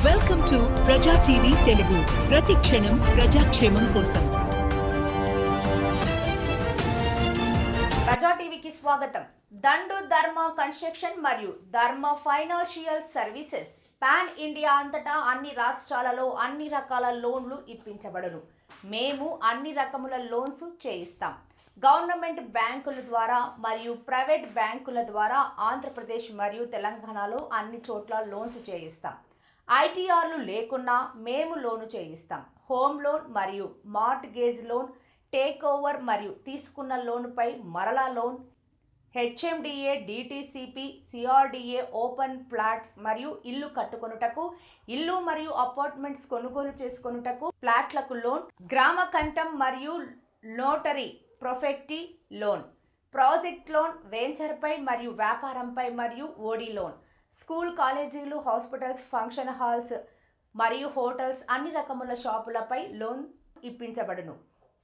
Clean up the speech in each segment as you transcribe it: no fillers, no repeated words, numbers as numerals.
Welcome to ప్రజా TV Telugu. ప్రతి క్షణం ప్రజాక్షేమం కోసం. ప్రజా టీవీకి స్వాగతం. దండు ధర్మ కన్స్ట్రక్షన్ మరియు ధర్మ ఫైనాన్షియల్ సర్వీసెస్ పాన్ ఇండియా అంతటా అన్ని రాష్ట్రాలలో అన్ని రకాల లోన్లు ఇప్పించబడును. మేము అన్ని రకముల లోన్స్ చేయిస్తాం. గవర్నమెంట్ బ్యాంకుల ద్వారా మరియు ప్రైవేట్ బ్యాంకుల ద్వారా ఆంధ్రప్రదేశ్ మరియు తెలంగాణలో అన్ని చోట్ల లోన్స్ చేయిస్తాం. ఐటీఆర్లు లేకున్నా మేము లోను చేయిస్తాం. హోమ్ లోన్ మరియు మార్ట్గేజ్ లోన్, టేక్ ఓవర్ మరియు తీసుకున్న లోనుపై మరలా loan, HMDA, DTCP, CRDA, open plots మరియు ఇల్లు కట్టుకొనుటకు, ఇల్లు మరియు అపార్ట్మెంట్స్ కొనుగోలు చేసుకొనుటకు, ప్లాట్లకు లోన్, గ్రామ కంఠం మరియు నోటరీ ప్రొఫెక్టీ లోన్, ప్రాజెక్ట్ లోన్, వెంచర్పై మరియు వ్యాపారంపై మరియు ఓడి లోన్, స్కూల్, కాలేజీలు, హాస్పిటల్స్, ఫంక్షన్ హాల్స్ మరియు హోటల్స్, అన్ని రకముల షాపులపై లోన్ ఇప్పించబడును.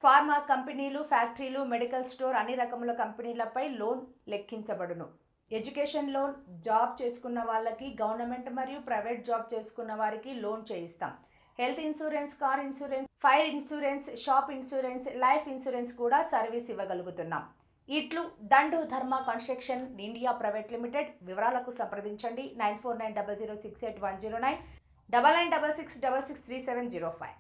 ఫార్మా కంపెనీలు, ఫ్యాక్టరీలు, మెడికల్ స్టోర్, అన్ని రకముల కంపెనీలపై లోన్ లెక్కించబడును. ఎడ్యుకేషన్ లోన్, జాబ్ చేసుకున్న వాళ్ళకి, గవర్నమెంట్ మరియు ప్రైవేట్ జాబ్ చేసుకున్న వారికి లోన్ చేయిస్తాం. Health insurance, car insurance, fire insurance, shop insurance, life insurance కూడా సర్వీస్ ఇవ్వగలుగుతున్నాం. ఇట్లు దండు ధర్మ కన్స్ట్రక్షన్ ఇండియా ప్రైవేట్ లిమిటెడ్. వివరాలకు సంప్రదించండి 9490068109 9966663705.